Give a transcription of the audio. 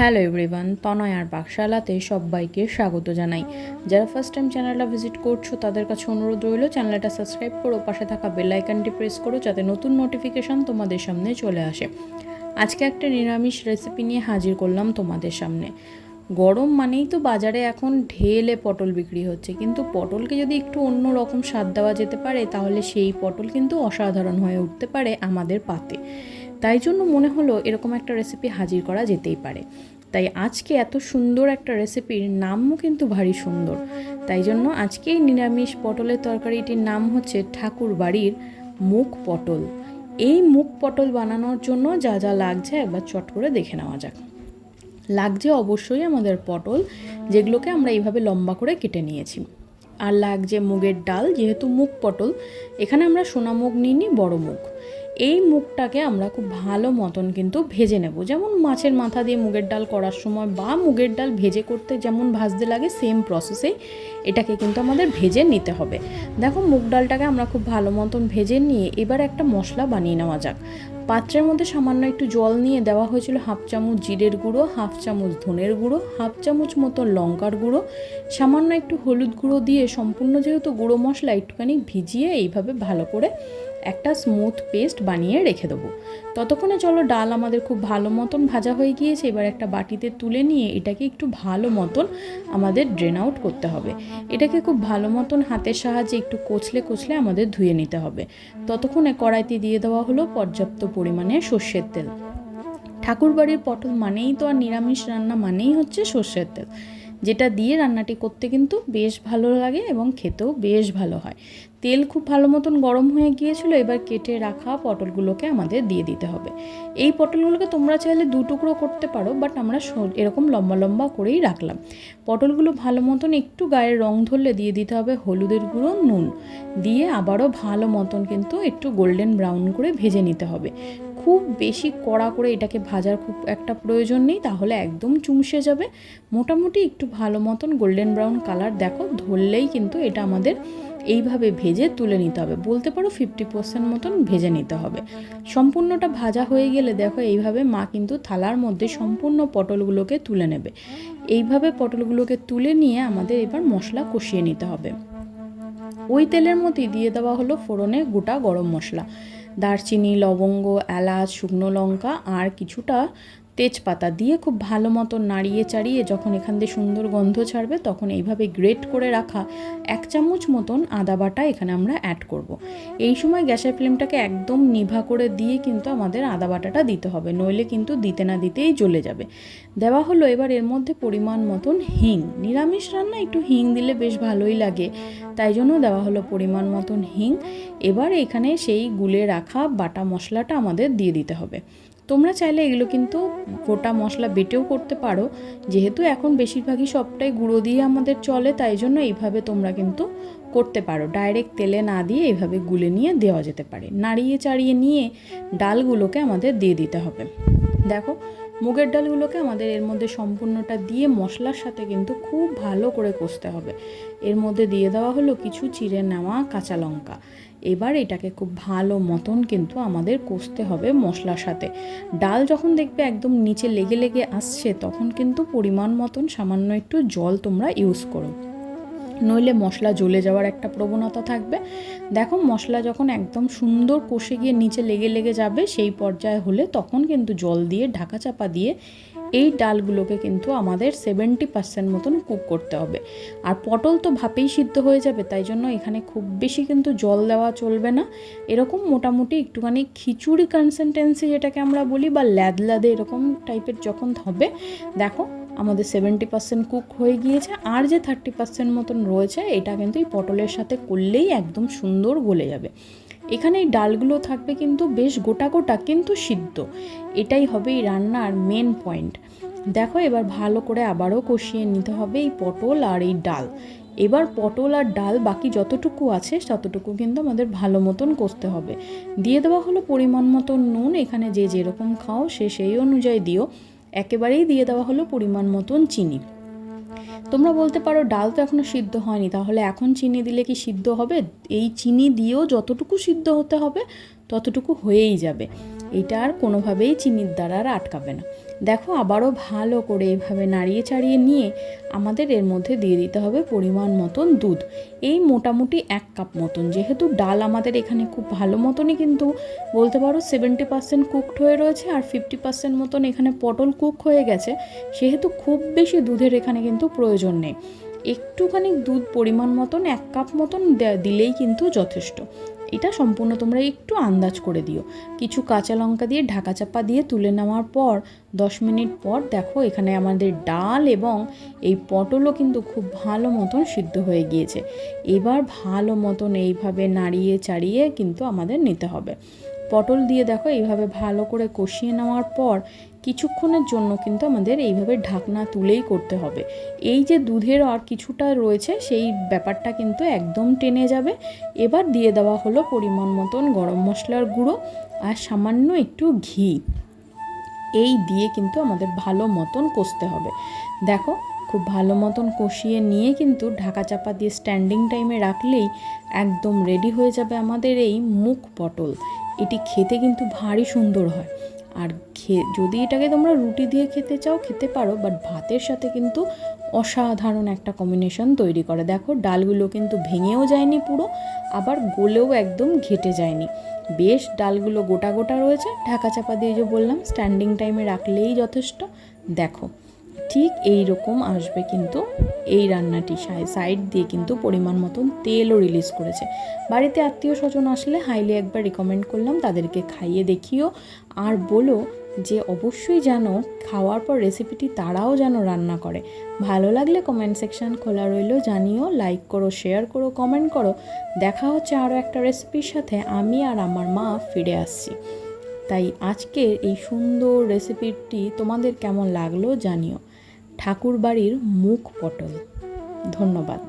Hello everyone, তনয় আর পাকশালাতে সবাইকে স্বাগত জানাই। যারা ফার্স্ট টাইম চ্যানেলটা ভিজিট করছো তাদের কাছে অনুরোধ রইল, চ্যানেলটা সাবস্ক্রাইব করো, পাশে থাকা বেল আইকনটি প্রেস করো যাতে নতুন নোটিফিকেশান তোমাদের সামনে চলে আসে। আজকে একটা নিরামিষ রেসিপি নিয়ে হাজির করলাম তোমাদের সামনে। গরম মানেই তো বাজারে এখন ঢেলে পটল বিক্রি হচ্ছে, কিন্তু পটলকে যদি একটু অন্য রকম স্বাদ দেওয়া যেতে পারে তাহলে সেই পটল কিন্তু অসাধারণ হয়ে উঠতে পারে আমাদের পাতে। তাই জন্য মনে হলো এরকম একটা রেসিপি হাজির করা যেতেই পারে। তাই আজকে এত সুন্দর একটা রেসিপির নামও কিন্তু ভারী সুন্দর। তাই জন্য আজকে এই নিরামিষ পটলের তরকারিটির নাম হচ্ছে ঠাকুর বাড়ির মুখ পটল। এই মুখ পটল বানানোর জন্য যা যা লাগছে একবার চট করে দেখে নেওয়া যাক। লাগছে অবশ্যই আমাদের পটল, যেগুলোকে আমরা এইভাবে লম্বা করে কেটে নিয়েছি। আর লাগছে মুগের ডাল, যেহেতু মুগ পটল, এখানে আমরা সোনা মুগ নিইনি, বড় মুগ। এই মুগটাকে আমরা খুব ভালো মতন কিন্তু ভেজে নেব, যেমন মাছের মাথা দিয়ে মুগের ডাল করার সময় বা মুগের ডাল ভেজে করতে যেমন ভাজতে লাগে সেম প্রসেসেই এটাকে কিন্তু আমাদের ভেজে নিতে হবে। দেখো, মুগ ডালটাকে আমরা খুব ভালো মতন ভেজে নিয়ে এবার একটা মশলা বানিয়ে নেওয়া যাক। পাত্রের মধ্যে সামান্য একটু জল নিয়ে দেওয়া হয়েছিল হাফ চামচ জিরের গুঁড়ো, হাফ চামচ ধনের গুঁড়ো, হাফ চামচ মতো লঙ্কার গুঁড়ো, সামান্য একটু হলুদ গুঁড়ো দিয়ে সম্পূর্ণ যেহেতু গুঁড়ো মশলা একটুখানি ভিজিয়ে এইভাবে ভালো করে একটা স্মুথ পেস্ট বানিয়ে রেখে দেবো। ততক্ষণে চলো, ডাল আমাদের খুব ভালো মতন ভাজা হয়ে গিয়েছে। এবার একটা বাটিতে তুলে নিয়ে এটাকে একটু ভালো মতন আমাদের ড্রেন আউট করতে হবে। এটাকে খুব ভালো মতন হাতের সাহায্যে একটু কচলে কচলে আমাদের ধুয়ে নিতে হবে। ততক্ষণে কড়াইতে দিয়ে দেওয়া হলো পর্যাপ্ত পরিমাণে সর্ষের তেল। ঠাকুরবাড়ির পটল মানেই তো আর নিরামিষ রান্না মানেই হচ্ছে সর্ষের তেল, যেটা দিয়ে রান্নাটি করতে কিন্তু বেশ ভালো লাগে এবং খেতেও বেশ ভালো হয়। তেল খুব ভালো মতন গরম হয়ে গিয়েছিল। এবার কেটে রাখা পটলগুলোকে আমাদের দিয়ে দিতে হবে। এই পটলগুলোকে তোমরা চাইলে দু টুকরো করতে পারো, বাট আমরা এরকম লম্বা লম্বা করেই রাখলাম। পটলগুলো ভালো মতন একটু গায়ের রং ধরলে দিয়ে দিতে হবে হলুদের গুঁড়ো, নুন দিয়ে আবারও ভালো মতন কিন্তু একটু গোল্ডেন ব্রাউন করে ভেজে নিতে হবে। খুব বেশি কড়া করে এটাকে ভাজার খুব একটা প্রয়োজন নেই, তাহলে একদম চুমসে যাবে। মোটামুটি একটু ভালো মতন গোল্ডেন ব্রাউন কালার দেখো ধরলেই কিন্তু এটা আমাদের এইভাবে ভেজে তুলে নিতে হবে। বলতে পারো 50% মতন ভেজে নিতে হবে। সম্পূর্ণটা ভাজা হয়ে গেলে দেখো এইভাবে মা কিন্তু থালার মধ্যে সম্পূর্ণ পটলগুলোকে তুলে নেবে। এইভাবে পটলগুলোকে তুলে নিয়ে আমাদের এবার মশলা কষিয়ে নিতে হবে। ওই তেলের মধ্যে দিয়ে দেওয়া হলো ফোড়নে গোটা গরম মশলা, দারচিনি, লবঙ্গ, এলাচ, শুকনো লঙ্কা আর কিছুটা তেজপাতা দিয়ে খুব ভালো মতো নাড়িয়ে চাড়িয়ে যখন এখান দিয়ে সুন্দর গন্ধ ছাড়বে তখন এইভাবে গ্রেট করে রাখা 1 চামচ মতন আদা বাটা এখানে আমরা অ্যাড করব। এই সময় গ্যাসের ফ্লেমটাকে একদম নিভা করে দিয়ে কিন্তু আমাদের আদা বাটাটা দিতে হবে, নইলে কিন্তু দিতে না দিতেই জ্বলে যাবে। দেওয়া হলো এবার এর মধ্যে পরিমাণ মতন হিং। নিরামিষ রান্না একটু হিং দিলে বেশ ভালোই লাগে, তাই জন্য দেওয়া হলো পরিমাণ মতন হিং। এবার এখানে সেই গুলে রাখা বাটা মশলাটা আমাদের দিয়ে দিতে হবে। তোমরা চাইলে এগুলো কিন্তু গোটা মশলা বেটেও করতে পারো, যেহেতু এখন বেশিরভাগই সবটাই গুঁড়ো দিয়ে আমাদের চলে, তাই জন্য এইভাবে তোমরা কিন্তু করতে পারো। ডাইরেক্ট তেলে না দিয়ে এইভাবে গুলে নিয়ে দেওয়া যেতে পারে। নাড়িয়ে চাড়িয়ে নিয়ে ডালগুলোকে আমাদের দিয়ে দিতে হবে। দেখো, মুগের ডালগুলোকে আমাদের এর মধ্যে সম্পূর্ণটা দিয়ে মশলার সাথে কিন্তু খুব ভালো করে কষতে হবে। এর মধ্যে দিয়ে দেওয়া হলো কিছু চিড়ে নেওয়া কাঁচা লঙ্কা। এবার এটাকে খুব ভালো মতন কিন্তু আমাদের কষতে হবে মশলার সাথে। ডাল যখন দেখবে একদম নিচে লেগে লেগে আসছে তখন কিন্তু পরিমাণ মতন সামান্য একটু জল তোমরা ইউজ করো, নইলে মশলা জ্বলে যাওয়ার একটা প্রবণতা থাকবে। দেখো, মশলা যখন একদম সুন্দর কষে গিয়ে নিচে লেগে লেগে যাবে সেই পর্যায়ে হলে তখন কিন্তু জল দিয়ে ঢাকা চাপা দিয়ে এই ডালগুলোকে কিন্তু আমাদের 70% মতন কুক করতে হবে। আর পটল তো ভাপেই সিদ্ধ হয়ে যাবে, তাই জন্য এখানে খুব বেশি কিন্তু জল দেওয়া চলবে না। এরকম মোটামুটি একটুখানি খিচুড়ি কনসিস্টেন্সি যেটাকে আমরা বলি বা ল্যাদে এরকম টাইপের যখন হবে, দেখো আমাদের 70% কুক হয়ে গিয়েছে। আর যে 30% মতন রয়েছে এটা কিন্তু এই পটলের সাথে করলেই একদম সুন্দর গলে যাবে। এখানে এই ডালগুলো থাকবে কিন্তু বেশ গোটা গোটা কিন্তু সিদ্ধ, এটাই হবে এই রান্নার মেন পয়েন্ট। দেখো, এবার ভালো করে আবারও কষিয়ে নিতে হবে এই পটল আর এই ডাল। এবার পটল আর ডাল বাকি যতটুকু আছে ততটুকু কিন্তু আমাদের ভালো মতন কষতে হবে। দিয়ে দেওয়া হলো পরিমাণ মতন নুন, এখানে যে যেরকম খাও সে সেই অনুযায়ী দিও। একেবারেই দিয়ে দেওয়া হলো পরিমাণ মতন চিনি। তোমরা বলতে পারো ডাল তো এখনো সিদ্ধ হয়নি, তাহলে এখন চিনি দিলে কি সিদ্ধ হবে? এই চিনি দিয়েও যতটুকু সিদ্ধ হতে হবে ততটুকু হয়েই যাবে। এটা আর কোনোভাবেই চিনির দ্বারা আর আটকাবে না। দেখো আবারও ভালো করে এইভাবে নাড়িয়ে চাড়িয়ে নিয়ে আমাদের এর মধ্যে দিয়ে দিতে হবে পরিমাণ মতন দুধ। এই মোটামুটি 1 কাপ মতন, যেহেতু ডাল আমাদের এখানে খুব ভালো মতনই কিন্তু বলতে পারো 70% কুকড হয়ে রয়েছে আর 50% মতন এখানে পটল কুক হয়ে গেছে, সেহেতু খুব বেশি দুধের এখানে কিন্তু প্রয়োজন নেই। একটুখানি দুধ পরিমাণ মতন 1 কাপ মতন দিলেই কিন্তু যথেষ্ট। এটা সম্পূর্ণ তোমরা একটু আন্দাজ করে দিও। কিছু কাঁচা লঙ্কা দিয়ে ঢাকা চাপা দিয়ে তুলে নেওয়ার পর 10 মিনিট পর দেখো এখানে আমাদের ডাল এবং এই পটলও কিন্তু খুব ভালো মতন সিদ্ধ হয়ে গিয়েছে। এবার ভালো মতন এইভাবে নাড়িয়ে চাড়িয়ে কিন্তু আমাদের নিতে হবে। পটল দিয়ে দেখো এইভাবে ভালো করে কষিয়ে নেওয়ার পর কিছুক্ষণের জন্য কিন্তু আমাদের এইভাবে ঢাকনা তুলেই করতে হবে। এই যে দুধের আর কিছুটা রয়েছে সেই ব্যাপারটা কিন্তু একদম টেনে যাবে। এবার দিয়ে দেওয়া হলো পরিমাণ মতন গরম মশলার গুঁড়ো আর সামান্য একটু ঘি। এই দিয়ে কিন্তু আমাদের ভালো মতন কষতে হবে। দেখো খুব ভালো মতন কষিয়ে নিয়ে কিন্তু ঢাকা চাপা দিয়ে স্ট্যান্ডিং টাইমে রাখলেই একদম রেডি হয়ে যাবে আমাদের এই মুগ পটল। এটি খেতে কিন্তু ভারী সুন্দর হয়। আর যদি এটাকে তোমরা রুটি দিয়ে খেতে চাও খেতে পারো, বাট ভাতের সাথে কিন্তু অসাধারণ একটা কম্বিনেশন তৈরি করে। দেখো ডালগুলো কিন্তু ভেঙেও যায়নি পুরো, আবার গলেও একদম ঘেটে যায়নি, বেশ ডালগুলো গোটা গোটা রয়েছে। ঢাকা চাপা দিয়ে যে বললাম স্ট্যান্ডিং টাইমে রাখলেই যথেষ্ট। দেখো ঠিক এই রকম আসবে কিন্তু এই রান্নাটি। সাইড দিয়ে কিন্তু পরিমাণ মতন তেলও রিলিজ করেছে। বাড়িতে আত্মীয় স্বজন আসলে হাইলি একবার রিকমেন্ড করলাম তাদেরকে খাইয়ে দেখিও, আর বলো যে অবশ্যই যেন খাওয়ার পর রেসিপিটি তারাও যেন রান্না করে। ভালো লাগলে কমেন্ট সেকশন খোলা রইল, জানিও, লাইক করো, শেয়ার করো, কমেন্ট করো। দেখা হচ্ছে আরও একটা রেসিপির সাথে। আমি আর আমার মা ফিরে আসছি। তাই আজকের এই সুন্দর রেসিপিটি তোমাদের কেমন লাগলো জানিও। ঠাকুর বাড়ির মুগ পটল। ধন্যবাদ।